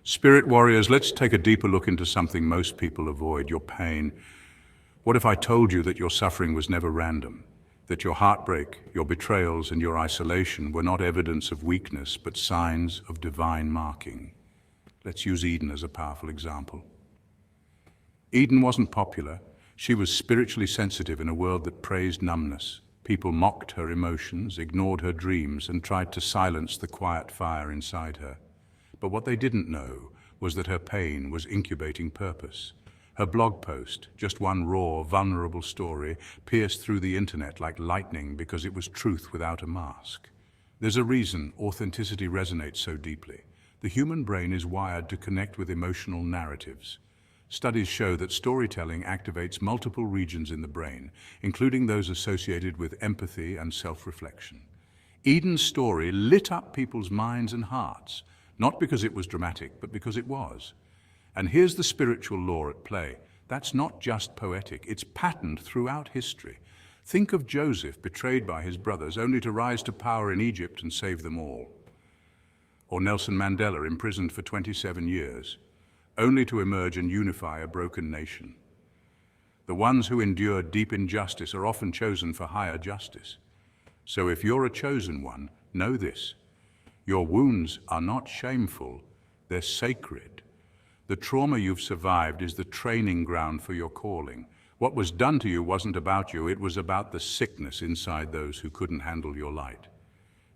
Spirit warriors, let's take a deeper look into something most people avoid, your pain. What if I told you that your suffering was never random? That your heartbreak, your betrayals, and your isolation were not evidence of weakness, but signs of divine marking? Let's use Eden as a powerful example. Eden wasn't popular. She was spiritually sensitive in a world that praised numbness. People mocked her emotions, ignored her dreams, and tried to silence the quiet fire inside her. But what they didn't know was that her pain was incubating purpose. Her blog post, just one raw, vulnerable story, pierced through the internet like lightning because it was truth without a mask. There's a reason authenticity resonates so deeply. The human brain is wired to connect with emotional narratives. Studies show that storytelling activates multiple regions in the brain, including those associated with empathy and self-reflection. Eden's story lit up people's minds and hearts, not because it was dramatic, but because it was. And here's the spiritual law at play. That's not just poetic, it's patterned throughout history. Think of Joseph, betrayed by his brothers, only to rise to power in Egypt and save them all. Or Nelson Mandela, imprisoned for 27 years, only to emerge and unify a broken nation. The ones who endure deep injustice are often chosen for higher justice. So if you're a chosen one, know this. Your wounds are not shameful, they're sacred. The trauma you've survived is the training ground for your calling. What was done to you wasn't about you, it was about the sickness inside those who couldn't handle your light.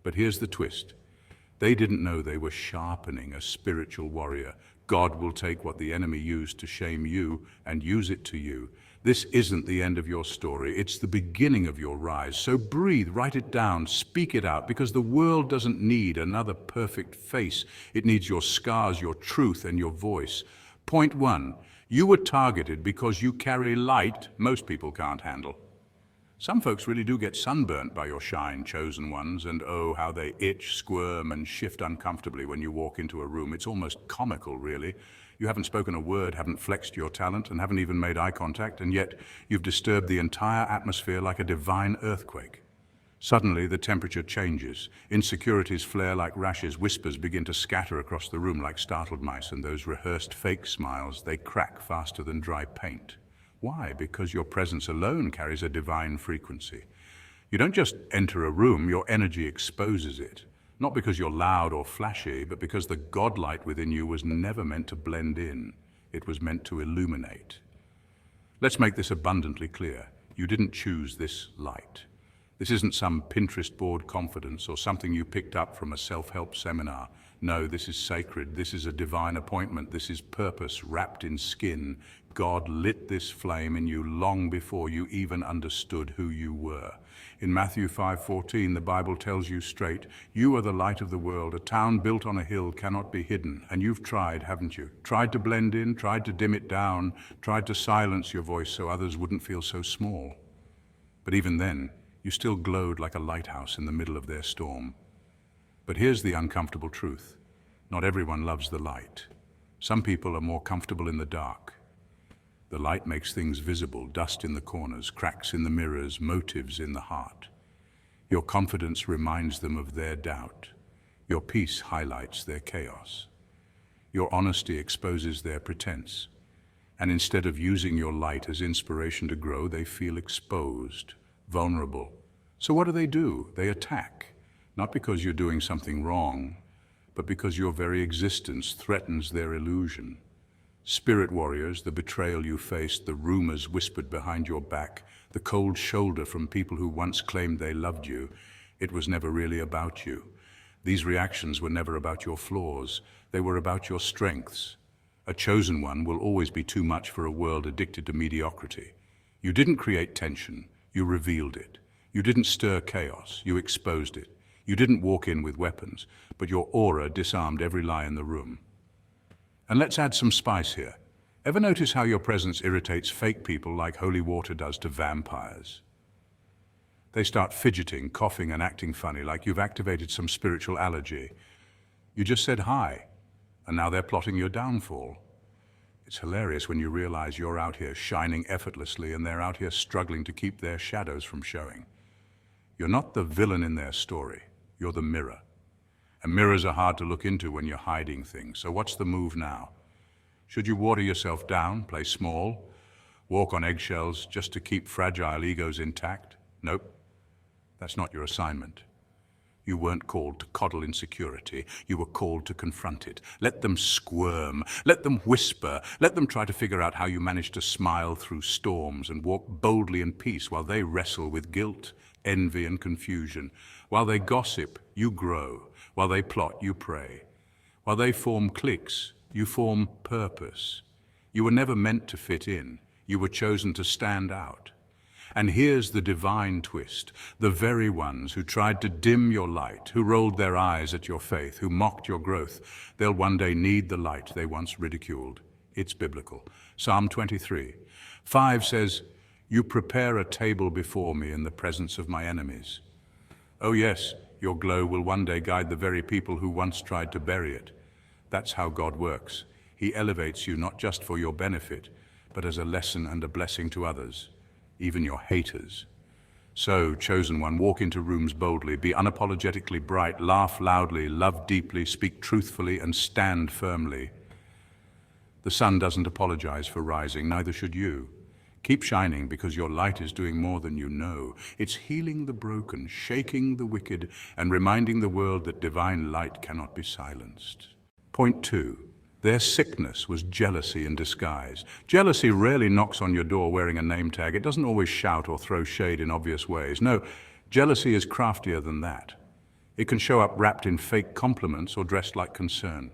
But here's the twist. They didn't know they were sharpening a spiritual warrior. God will take what the enemy used to shame you and use it to you. This isn't the end of your story, it's the beginning of your rise. So breathe, write it down, speak it out, because the world doesn't need another perfect face. It needs your scars, your truth, and your voice. Point one, you were targeted because you carry light most people can't handle. Some folks really do get sunburnt by your shine, chosen ones, and oh, how they itch, squirm, and shift uncomfortably when you walk into a room. It's almost comical, really. You haven't spoken a word, haven't flexed your talent, and haven't even made eye contact, and yet you've disturbed the entire atmosphere like a divine earthquake. Suddenly, the temperature changes. Insecurities flare like rashes. Whispers begin to scatter across the room like startled mice, and those rehearsed fake smiles, they crack faster than dry paint. Why? Because your presence alone carries a divine frequency. You don't just enter a room, your energy exposes it. Not because you're loud or flashy, but because the godlight within you was never meant to blend in. It was meant to illuminate. Let's make this abundantly clear. You didn't choose this light. This isn't some Pinterest board confidence or something you picked up from a self-help seminar. No, this is sacred. This is a divine appointment. This is purpose wrapped in skin. God lit this flame in you long before you even understood who you were. In Matthew 5:14, the Bible tells you straight, you are the light of the world. A town built on a hill cannot be hidden. And you've tried, haven't you? Tried to blend in, tried to dim it down, tried to silence your voice so others wouldn't feel so small. But even then, you still glowed like a lighthouse in the middle of their storm. But here's the uncomfortable truth. Not everyone loves the light. Some people are more comfortable in the dark. The light makes things visible, dust in the corners, cracks in the mirrors, motives in the heart. Your confidence reminds them of their doubt. Your peace highlights their chaos. Your honesty exposes their pretense. And instead of using your light as inspiration to grow, they feel exposed, vulnerable. So what do? They attack. Not because you're doing something wrong, but because your very existence threatens their illusion. Spirit warriors, the betrayal you faced, the rumors whispered behind your back, the cold shoulder from people who once claimed they loved you, it was never really about you. These reactions were never about your flaws, they were about your strengths. A chosen one will always be too much for a world addicted to mediocrity. You didn't create tension, you revealed it. You didn't stir chaos, you exposed it. You didn't walk in with weapons, but your aura disarmed every lie in the room. And let's add some spice here. Ever notice how your presence irritates fake people like holy water does to vampires? They start fidgeting, coughing, and acting funny, like you've activated some spiritual allergy. You just said hi, and now they're plotting your downfall. It's hilarious when you realize you're out here shining effortlessly and they're out here struggling to keep their shadows from showing. You're not the villain in their story, you're the mirror. And mirrors are hard to look into when you're hiding things. So what's the move now? Should you water yourself down, play small, walk on eggshells just to keep fragile egos intact? Nope, that's not your assignment. You weren't called to coddle insecurity. You were called to confront it. Let them squirm. Let them whisper. Let them try to figure out how you manage to smile through storms and walk boldly in peace while they wrestle with guilt, envy, and confusion. While they gossip, you grow. While they plot, you pray. While they form cliques, you form purpose. You were never meant to fit in. You were chosen to stand out. And here's the divine twist. The very ones who tried to dim your light, who rolled their eyes at your faith, who mocked your growth, they'll one day need the light they once ridiculed. It's biblical. Psalm 23:5 says, "You prepare a table before me in the presence of my enemies." Oh yes, your glow will one day guide the very people who once tried to bury it. That's how God works. He elevates you not just for your benefit, but as a lesson and a blessing to others, even your haters. So, chosen one, walk into rooms boldly, be unapologetically bright, laugh loudly, love deeply, speak truthfully, and stand firmly. The sun doesn't apologize for rising, neither should you. Keep shining because your light is doing more than you know. It's healing the broken, shaking the wicked, and reminding the world that divine light cannot be silenced. Point 2. Their sickness was jealousy in disguise. Jealousy rarely knocks on your door wearing a name tag. It doesn't always shout or throw shade in obvious ways. No, jealousy is craftier than that. It can show up wrapped in fake compliments or dressed like concern.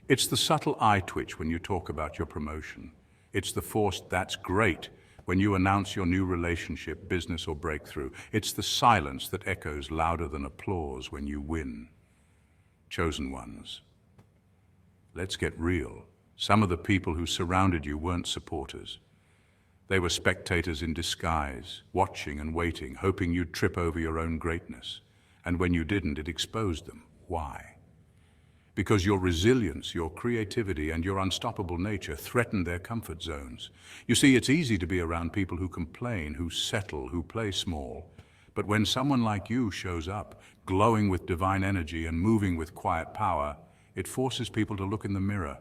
It's the subtle eye twitch when you talk about your promotion. It's the forced "that's great" when you announce your new relationship, business, or breakthrough. It's the silence that echoes louder than applause when you win. Chosen ones, let's get real. Some of the people who surrounded you weren't supporters. They were spectators in disguise, watching and waiting, hoping you'd trip over your own greatness. And when you didn't, it exposed them. Why? Because your resilience, your creativity, and your unstoppable nature threatened their comfort zones. You see, it's easy to be around people who complain, who settle, who play small. But when someone like you shows up, glowing with divine energy and moving with quiet power, it forces people to look in the mirror.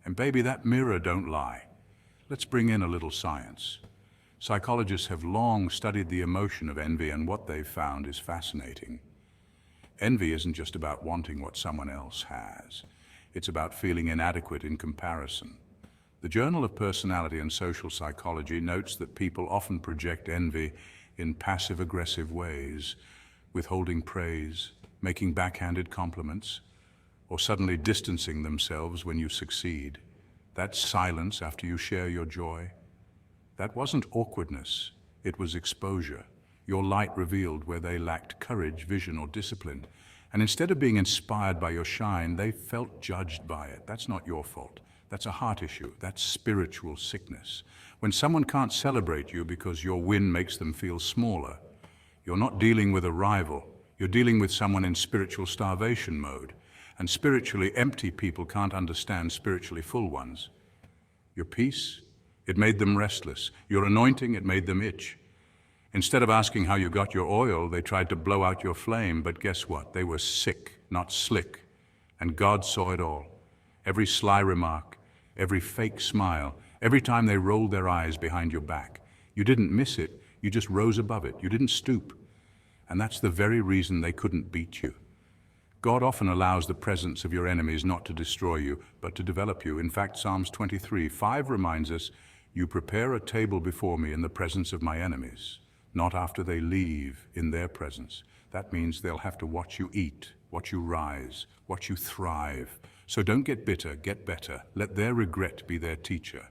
And baby, that mirror don't lie. Let's bring in a little science. Psychologists have long studied the emotion of envy, and what they've found is fascinating. Envy isn't just about wanting what someone else has. It's about feeling inadequate in comparison. The Journal of Personality and Social Psychology notes that people often project envy in passive-aggressive ways, withholding praise, making backhanded compliments, or suddenly distancing themselves when you succeed. That silence after you share your joy, that wasn't awkwardness, it was exposure. Your light revealed where they lacked courage, vision, or discipline. And instead of being inspired by your shine, they felt judged by it. That's not your fault. That's a heart issue. That's spiritual sickness. When someone can't celebrate you because your win makes them feel smaller, you're not dealing with a rival. You're dealing with someone in spiritual starvation mode. And spiritually empty people can't understand spiritually full ones. Your peace, it made them restless. Your anointing, it made them itch. Instead of asking how you got your oil, they tried to blow out your flame, but guess what? They were sick, not slick. And God saw it all. Every sly remark, every fake smile, every time they rolled their eyes behind your back. You didn't miss it, you just rose above it. You didn't stoop. And that's the very reason they couldn't beat you. God often allows the presence of your enemies not to destroy you, but to develop you. In fact, Psalms 23:5 reminds us, "You prepare a table before me in the presence of my enemies," not after they leave in their presence. That means they'll have to watch you eat, watch you rise, watch you thrive. So don't get bitter, get better. Let their regret be their teacher.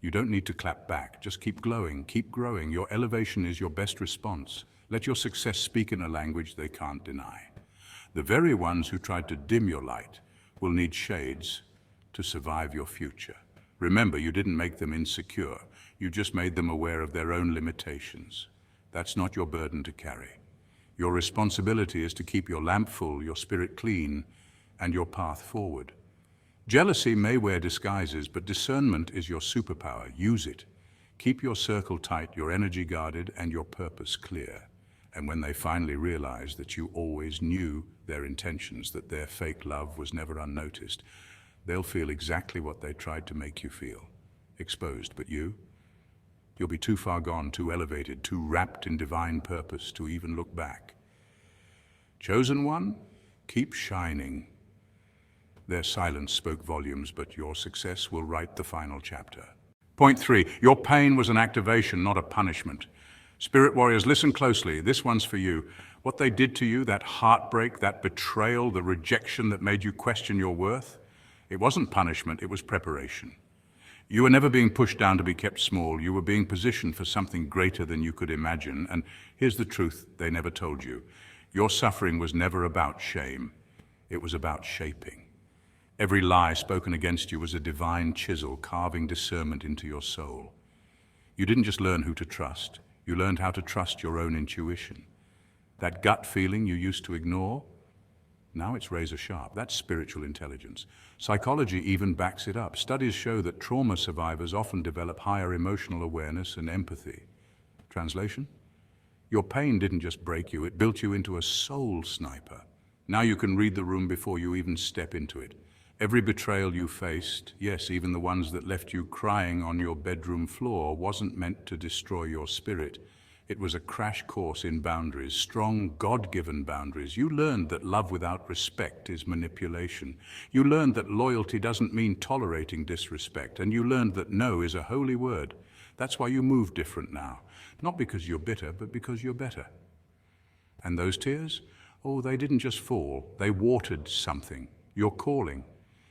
You don't need to clap back. Just keep glowing, keep growing. Your elevation is your best response. Let your success speak in a language they can't deny. The very ones who tried to dim your light will need shades to survive your future. Remember, you didn't make them insecure. You just made them aware of their own limitations. That's not your burden to carry. Your responsibility is to keep your lamp full, your spirit clean, and your path forward. Jealousy may wear disguises, but discernment is your superpower. Use it. Keep your circle tight, your energy guarded, and your purpose clear. And when they finally realize that you always knew their intentions, that their fake love was never unnoticed, they'll feel exactly what they tried to make you feel. Exposed, but you'll be too far gone, too elevated, too wrapped in divine purpose to even look back. Chosen one, keep shining. Their silence spoke volumes, but your success will write the final chapter. Point 3, your pain was an activation, not a punishment. Spirit warriors, listen closely. This one's for you. What they did to you, that heartbreak, that betrayal, the rejection that made you question your worth, it wasn't punishment, it was preparation. You were never being pushed down to be kept small. You were being positioned for something greater than you could imagine. And here's the truth they never told you. Your suffering was never about shame. It was about shaping. Every lie spoken against you was a divine chisel carving discernment into your soul. You didn't just learn who to trust. You learned how to trust your own intuition. That gut feeling you used to ignore, now it's razor sharp. That's spiritual intelligence. Psychology even backs it up. Studies show that trauma survivors often develop higher emotional awareness and empathy. Translation? Your pain didn't just break you, it built you into a soul sniper. Now you can read the room before you even step into it. Every betrayal you faced, yes, even the ones that left you crying on your bedroom floor, wasn't meant to destroy your spirit. It was a crash course in boundaries, strong, God-given boundaries. You learned that love without respect is manipulation. You learned that loyalty doesn't mean tolerating disrespect. And you learned that no is a holy word. That's why you move different now. Not because you're bitter, but because you're better. And those tears? Oh, they didn't just fall. They watered something. Your calling.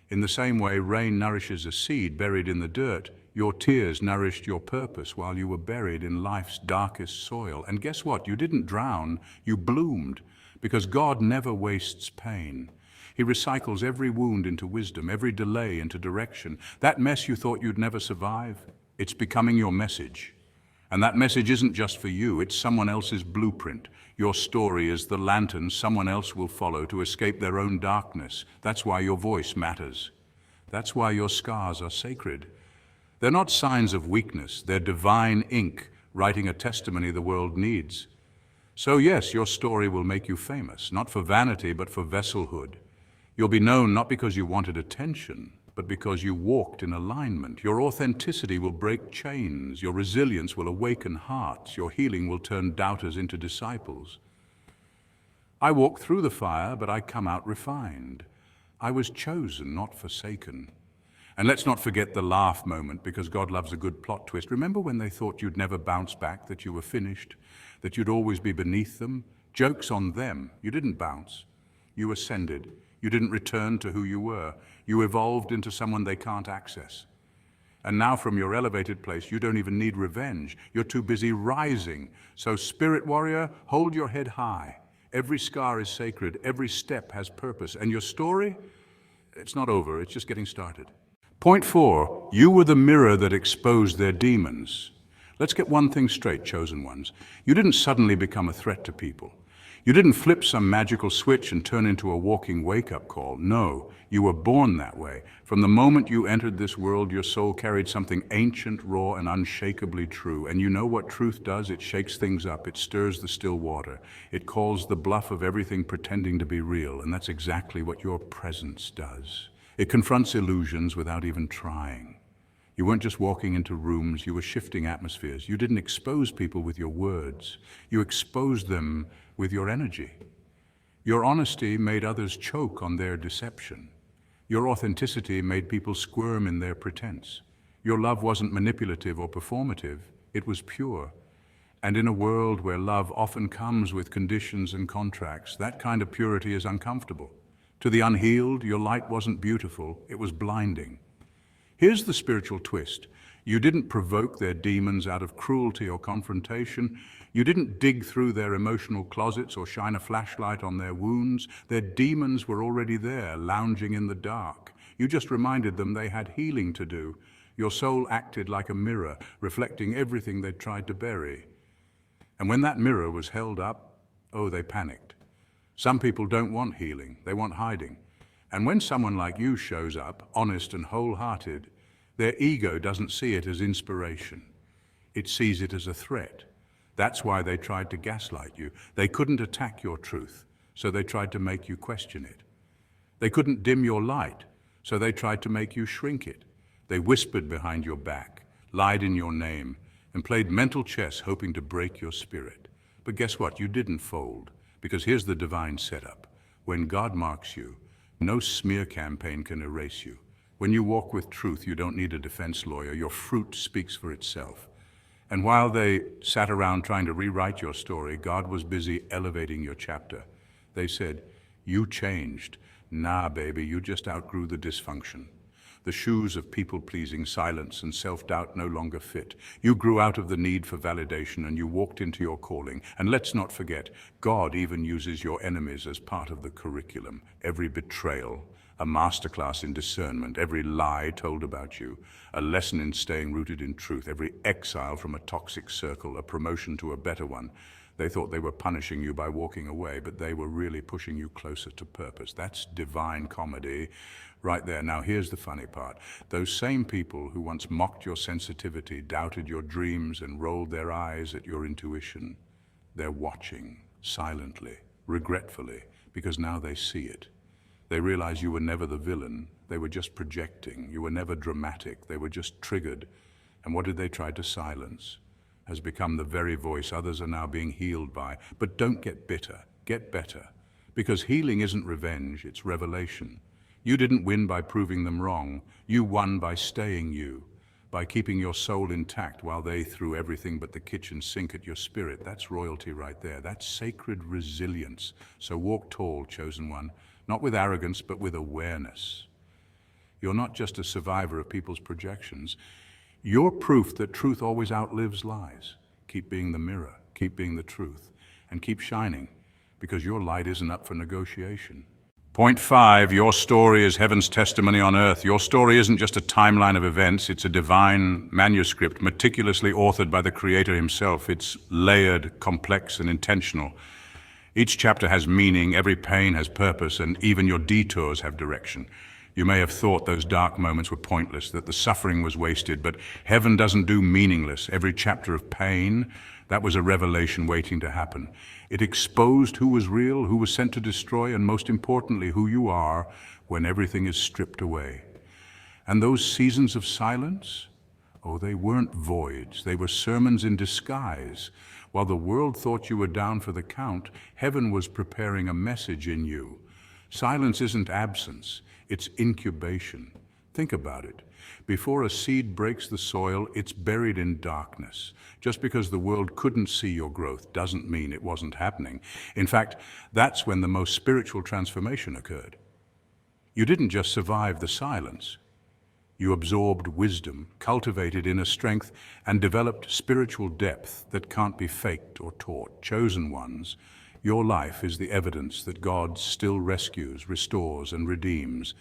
In the same way rain nourishes a seed buried in the dirt, your tears nourished your purpose while you were buried in life's darkest soil. And guess what? You didn't drown, you bloomed, because God never wastes pain. He recycles every wound into wisdom, every delay into direction. That mess you thought you'd never survive, it's becoming your message. And that message isn't just for you, it's someone else's blueprint. Your story is the lantern someone else will follow to escape their own darkness. That's why your voice matters. That's why your scars are sacred. They're not signs of weakness, they're divine ink, writing a testimony the world needs. So yes, your story will make you famous, not for vanity, but for vesselhood. You'll be known not because you wanted attention, but because you walked in alignment. Your authenticity will break chains, your resilience will awaken hearts, your healing will turn doubters into disciples. I walk through the fire, but I come out refined. I was chosen, not forsaken. And let's not forget the laugh moment, because God loves a good plot twist. Remember when they thought you'd never bounce back, that you were finished, that you'd always be beneath them? Joke's on them. You didn't bounce. You ascended. You didn't return to who you were. You evolved into someone they can't access. And now from your elevated place, you don't even need revenge. You're too busy rising. So spirit warrior, hold your head high. Every scar is sacred. Every step has purpose. And your story? It's not over. It's just getting started. Point 4, you were the mirror that exposed their demons. Let's get one thing straight, chosen ones. You didn't suddenly become a threat to people. You didn't flip some magical switch and turn into a walking wake-up call. No, you were born that way. From the moment you entered this world, your soul carried something ancient, raw, and unshakably true. And you know what truth does? It shakes things up. It stirs the still water. It calls the bluff of everything pretending to be real. And that's exactly what your presence does. It confronts illusions without even trying. You weren't just walking into rooms, you were shifting atmospheres. You didn't expose people with your words. You exposed them with your energy. Your honesty made others choke on their deception. Your authenticity made people squirm in their pretense. Your love wasn't manipulative or performative, it was pure. And in a world where love often comes with conditions and contracts, that kind of purity is uncomfortable. To the unhealed, your light wasn't beautiful, it was blinding. Here's the spiritual twist. You didn't provoke their demons out of cruelty or confrontation. You didn't dig through their emotional closets or shine a flashlight on their wounds. Their demons were already there, lounging in the dark. You just reminded them they had healing to do. Your soul acted like a mirror, reflecting everything they'd tried to bury. And when that mirror was held up, oh, they panicked. Some people don't want healing, they want hiding. And when someone like you shows up, honest and wholehearted, their ego doesn't see it as inspiration. It sees it as a threat. That's why they tried to gaslight you. They couldn't attack your truth, so they tried to make you question it. They couldn't dim your light, so they tried to make you shrink it. They whispered behind your back, lied in your name, and played mental chess hoping to break your spirit. But guess what? You didn't fold, because here's the divine setup. When God marks you, no smear campaign can erase you. When you walk with truth, you don't need a defense lawyer. Your fruit speaks for itself. And while they sat around trying to rewrite your story, God was busy elevating your chapter. They said, "You changed. Nah, baby, you just outgrew the dysfunction. The shoes of people-pleasing, silence, and self-doubt no longer fit. You grew out of the need for validation and you walked into your calling. And let's not forget, God even uses your enemies as part of the curriculum. Every betrayal, a masterclass in discernment, every lie told about you, a lesson in staying rooted in truth, every exile from a toxic circle, a promotion to a better one. They thought they were punishing you by walking away, but they were really pushing you closer to purpose." That's divine comedy right there. Now here's the funny part. Those same people who once mocked your sensitivity, doubted your dreams, and rolled their eyes at your intuition, they're watching silently, regretfully, because now they see it. They realize you were never the villain. They were just projecting. You were never dramatic. They were just triggered. And what did they try to silence? Has become the very voice others are now being healed by. But don't get bitter. Get better. Because healing isn't revenge, it's revelation. You didn't win by proving them wrong. You won by staying you, by keeping your soul intact while they threw everything but the kitchen sink at your spirit. That's royalty right there. That's sacred resilience. So walk tall, chosen one, not with arrogance, but with awareness. You're not just a survivor of people's projections. You're proof that truth always outlives lies. Keep being the mirror, keep being the truth, and keep shining, because your light isn't up for negotiation. Point 5, your story is heaven's testimony on earth. Your story isn't just a timeline of events, it's a divine manuscript meticulously authored by the Creator himself. It's layered, complex, and intentional. Each chapter has meaning, every pain has purpose, and even your detours have direction. You may have thought those dark moments were pointless, that the suffering was wasted, but heaven doesn't do meaningless. Every chapter of pain, that was a revelation waiting to happen. It exposed who was real, who was sent to destroy, and most importantly, who you are when everything is stripped away. And those seasons of silence, oh, they weren't voids. They were sermons in disguise. While the world thought you were down for the count, heaven was preparing a message in you. Silence isn't absence. It's incubation. Think about it. Before a seed breaks the soil, it's buried in darkness. Just because the world couldn't see your growth doesn't mean it wasn't happening. In fact, that's when the most spiritual transformation occurred. You didn't just survive the silence. You absorbed wisdom, cultivated inner strength, and developed spiritual depth that can't be faked or taught. Chosen ones, your life is the evidence that God still rescues, restores, and redeems.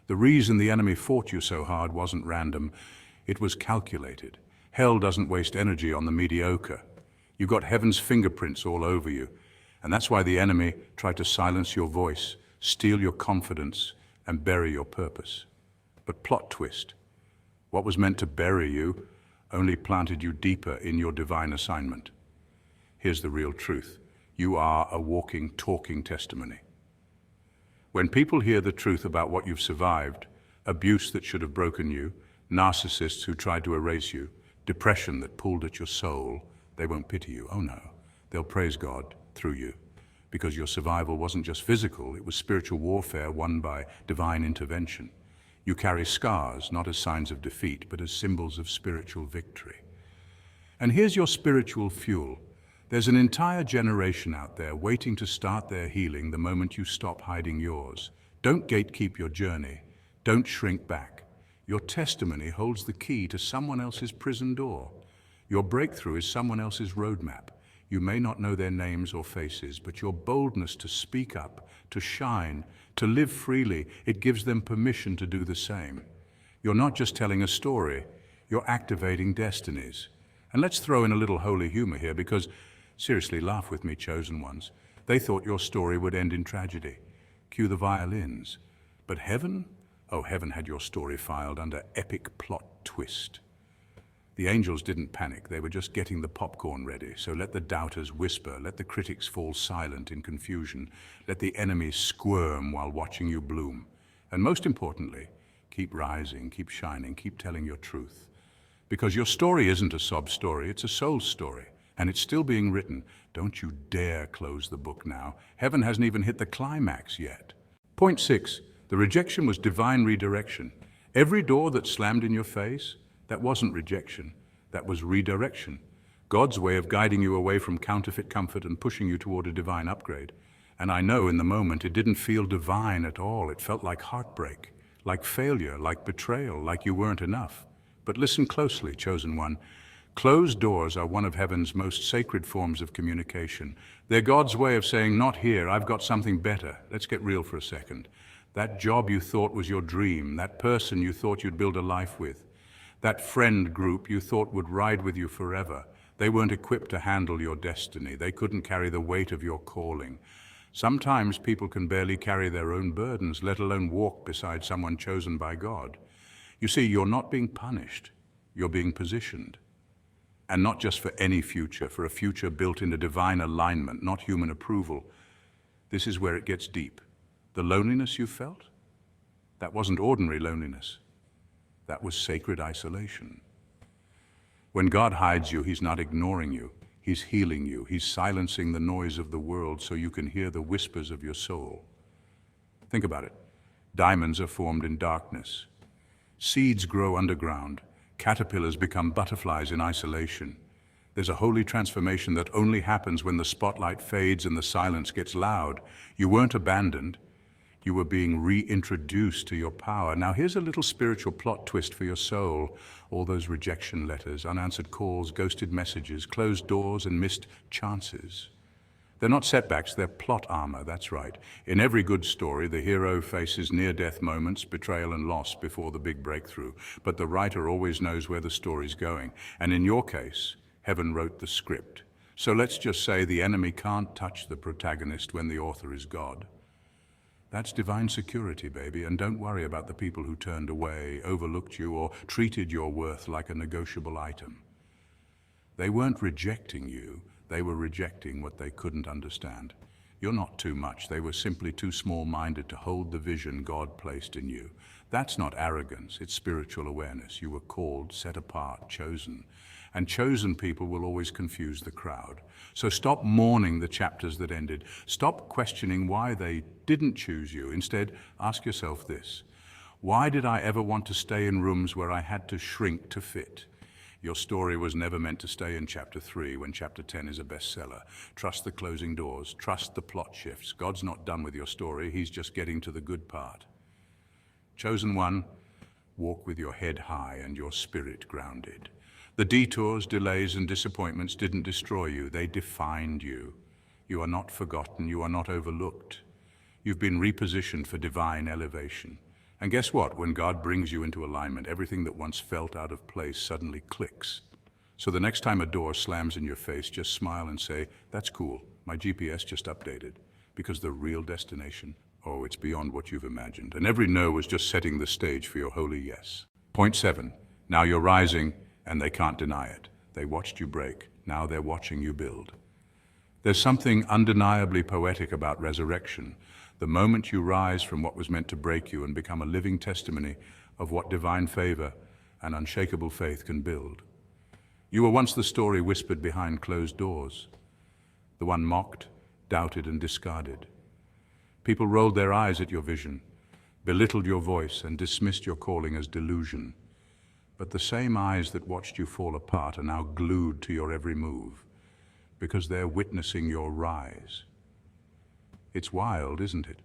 The reason the enemy fought you so hard wasn't random. It was calculated. Hell doesn't waste energy on the mediocre. You got heaven's fingerprints all over you. And that's why the enemy tried to silence your voice, steal your confidence, and bury your purpose. But plot twist. What was meant to bury you only planted you deeper in your divine assignment. Here's the real truth. You are a walking, talking testimony. When people hear the truth about what you've survived, abuse that should have broken you, narcissists who tried to erase you, depression that pulled at your soul, they won't pity you. Oh no, they'll praise God through you. Because your survival wasn't just physical, it was spiritual warfare won by divine intervention. You carry scars, not as signs of defeat, but as symbols of spiritual victory. And here's your spiritual fuel. There's an entire generation out there waiting to start their healing the moment you stop hiding yours. Don't gatekeep your journey. Don't shrink back. Your testimony holds the key to someone else's prison door. Your breakthrough is someone else's roadmap. You may not know their names or faces, but your boldness to speak up, to shine, to live freely, it gives them permission to do the same. You're not just telling a story, you're activating destinies. And let's throw in a little holy humor here, because seriously, laugh with me, chosen ones. They thought your story would end in tragedy. Cue the violins. But heaven? Oh, heaven had your story filed under epic plot twist. The angels didn't panic, they were just getting the popcorn ready. So let the doubters whisper, let the critics fall silent in confusion, let the enemies squirm while watching you bloom. And most importantly, keep rising, keep shining, keep telling your truth. Because your story isn't a sob story, it's a soul story. And it's still being written. Don't you dare close the book now. Heaven hasn't even hit the climax yet. Point 6. The rejection was divine redirection. Every door that slammed in your face, that wasn't rejection. That was redirection. God's way of guiding you away from counterfeit comfort and pushing you toward a divine upgrade. And I know in the moment it didn't feel divine at all. It felt like heartbreak, like failure, like betrayal, like you weren't enough. But listen closely, chosen one. Closed doors are one of heaven's most sacred forms of communication. They're God's way of saying, not here, I've got something better. Let's get real for a second. That job you thought was your dream, that person you thought you'd build a life with, that friend group you thought would ride with you forever, they weren't equipped to handle your destiny. They couldn't carry the weight of your calling. Sometimes people can barely carry their own burdens, let alone walk beside someone chosen by God. You see, you're not being punished, you're being positioned. And not just for any future, for a future built in a divine alignment, not human approval. This is where it gets deep. The loneliness you felt, that wasn't ordinary loneliness. That was sacred isolation. When God hides you, He's not ignoring you. He's healing you. He's silencing the noise of the world so you can hear the whispers of your soul. Think about it. Diamonds are formed in darkness. Seeds grow underground. Caterpillars become butterflies in isolation. There's a holy transformation that only happens when the spotlight fades and the silence gets loud. You weren't abandoned. You were being reintroduced to your power. Now here's a little spiritual plot twist for your soul. All those rejection letters, unanswered calls, ghosted messages, closed doors, and missed chances. They're not setbacks, they're plot armor, that's right. In every good story, the hero faces near-death moments, betrayal and loss before the big breakthrough. But the writer always knows where the story's going. And in your case, heaven wrote the script. So let's just say the enemy can't touch the protagonist when the author is God. That's divine security, baby, and don't worry about the people who turned away, overlooked you, or treated your worth like a negotiable item. They weren't rejecting you, they were rejecting what they couldn't understand. You're not too much, they were simply too small-minded to hold the vision God placed in you. That's not arrogance, it's spiritual awareness. You were called, set apart, chosen. And chosen people will always confuse the crowd. So stop mourning the chapters that ended. Stop questioning why they didn't choose you. Instead, ask yourself this: why did I ever want to stay in rooms where I had to shrink to fit? Your story was never meant to stay in chapter 3 when chapter 10 is a bestseller. Trust the closing doors. Trust the plot shifts. God's not done with your story. He's just getting to the good part. Chosen one, walk with your head high and your spirit grounded. The detours, delays, and disappointments didn't destroy you. They defined you. You are not forgotten. You are not overlooked. You've been repositioned for divine elevation. And guess what? When God brings you into alignment, everything that once felt out of place suddenly clicks. So the next time a door slams in your face, just smile and say, "That's cool. My GPS just updated." Because the real destination, oh, it's beyond what you've imagined. And every no was just setting the stage for your holy yes. Point 7. Now you're rising, and they can't deny it. They watched you break. Now they're watching you build. There's something undeniably poetic about resurrection. The moment you rise from what was meant to break you and become a living testimony of what divine favor and unshakable faith can build. You were once the story whispered behind closed doors, the one mocked, doubted, and discarded. People rolled their eyes at your vision, belittled your voice, and dismissed your calling as delusion. But the same eyes that watched you fall apart are now glued to your every move, because they're witnessing your rise. It's wild, isn't it?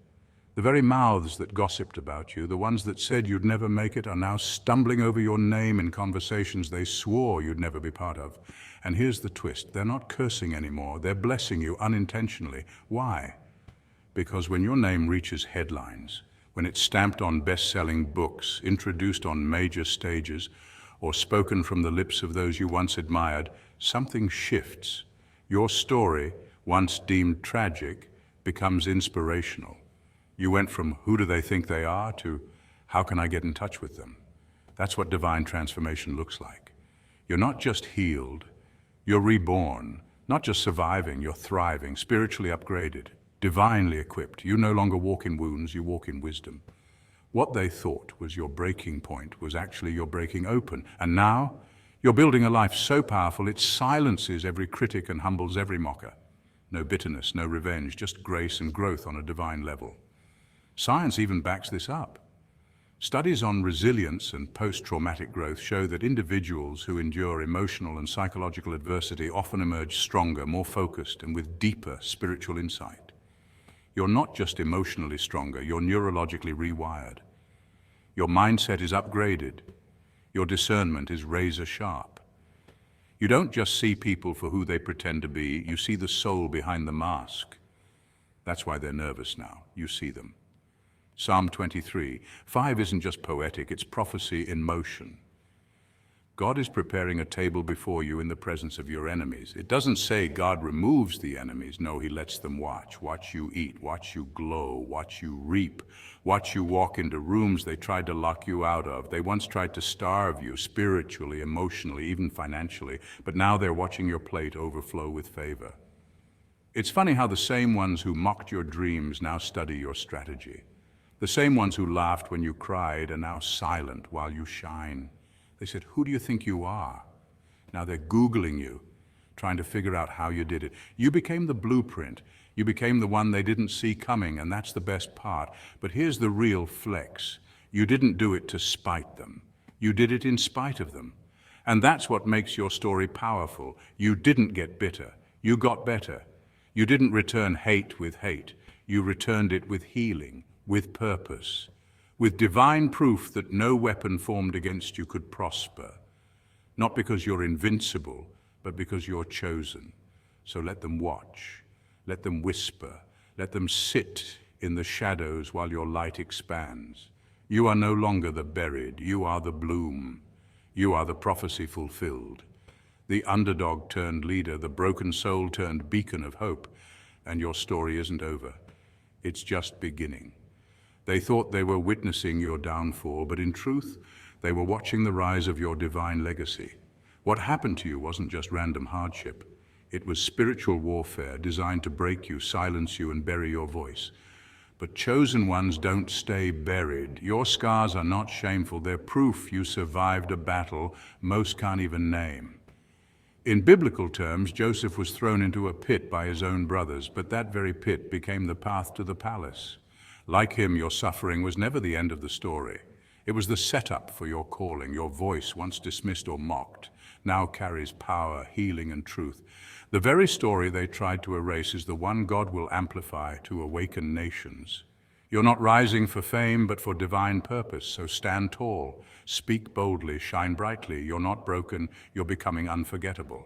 The very mouths that gossiped about you, the ones that said you'd never make it, are now stumbling over your name in conversations they swore you'd never be part of. And here's the twist: they're not cursing anymore, they're blessing you unintentionally. Why? Because when your name reaches headlines, when it's stamped on best-selling books, introduced on major stages, or spoken from the lips of those you once admired, something shifts. Your story, once deemed tragic, becomes inspirational. You went from "who do they think they are" to "how can I get in touch with them?" That's what divine transformation looks like. You're not just healed, you're reborn. Not just surviving, you're thriving, spiritually upgraded, divinely equipped. You no longer walk in wounds, you walk in wisdom. What they thought was your breaking point was actually your breaking open. And now, you're building a life so powerful it silences every critic and humbles every mocker. No bitterness, no revenge, just grace and growth on a divine level. Science even backs this up. Studies on resilience and post-traumatic growth show that individuals who endure emotional and psychological adversity often emerge stronger, more focused, and with deeper spiritual insight. You're not just emotionally stronger, you're neurologically rewired. Your mindset is upgraded. Your discernment is razor sharp. You don't just see people for who they pretend to be, you see the soul behind the mask. That's why they're nervous now. You see them. Psalm 23. 5 isn't just poetic, it's prophecy in motion. God is preparing a table before you in the presence of your enemies. It doesn't say God removes the enemies. No, he lets them watch you eat, watch you glow, watch you reap, watch you walk into rooms they tried to lock you out of. They once tried to starve you spiritually, emotionally, even financially, but now they're watching your plate overflow with favor. It's funny how the same ones who mocked your dreams now study your strategy. The same ones who laughed when you cried are now silent while you shine. They said, "Who do you think you are?" Now they're Googling you, trying to figure out how you did it. You became the blueprint. You became the one they didn't see coming, and that's the best part. But here's the real flex. You didn't do it to spite them. You did it in spite of them. And that's what makes your story powerful. You didn't get bitter. You got better. You didn't return hate with hate. You returned it with healing, with purpose, with divine proof that no weapon formed against you could prosper. Not because you're invincible, but because you're chosen. So let them watch, let them whisper, let them sit in the shadows while your light expands. You are no longer the buried, you are the bloom. You are the prophecy fulfilled. The underdog turned leader, the broken soul turned beacon of hope. And your story isn't over. It's just beginning. They thought they were witnessing your downfall, but in truth, they were watching the rise of your divine legacy. What happened to you wasn't just random hardship. It was spiritual warfare designed to break you, silence you, and bury your voice. But chosen ones don't stay buried. Your scars are not shameful. They're proof you survived a battle most can't even name. In biblical terms, Joseph was thrown into a pit by his own brothers, but that very pit became the path to the palace. Like him, your suffering was never the end of the story. It was the setup for your calling. Your voice, once dismissed or mocked, now carries power, healing, and truth. The very story they tried to erase is the one God will amplify to awaken nations. You're not rising for fame, but for divine purpose, so stand tall, speak boldly, shine brightly. You're not broken, you're becoming unforgettable.